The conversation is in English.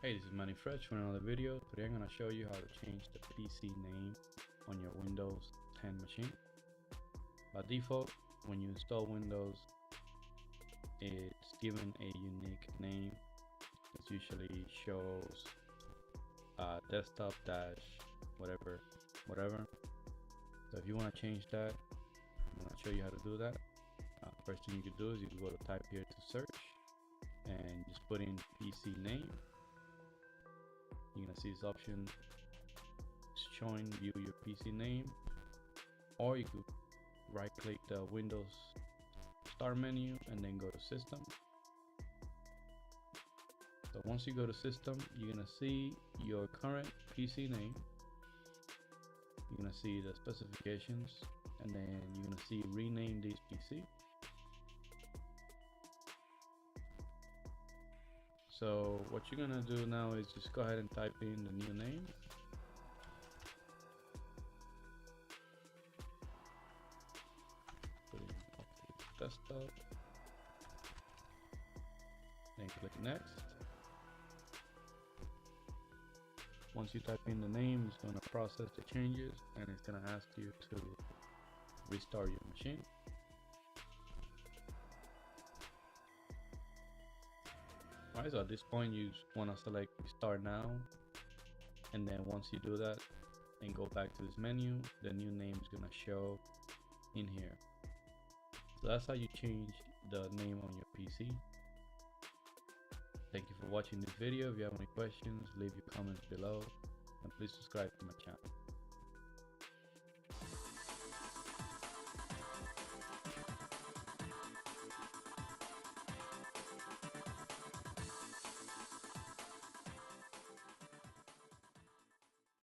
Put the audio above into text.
Hey, this is Manny Fresh for another video. Today I'm going to show you how to change the PC name on your Windows 10 machine. By default, when you install Windows, it's given a unique name. It usually shows desktop dash whatever. So if you want to change that, I'm going to show you how to do that. First thing you can do is you can go to type here to search and just put in PC name. You're gonna see this option showing view your PC name, or you could right click the Windows start menu and then go to system. So once you go to system, you're gonna see your current PC name, you're gonna see the specifications, and then you're gonna see rename this PC. So what you're gonna do now is just go ahead and type in the new name. Put in desktop. Then click next. Once you type in the name, it's gonna process the changes and it's gonna ask you to restart your machine. Alright, so at this point you want to select start now, and then once you do that and go back to this menu, the new name is going to show in here. So that's how you change the name on your PC. Thank you for watching this video. If you have any questions, leave your comments below, and please subscribe to my channel.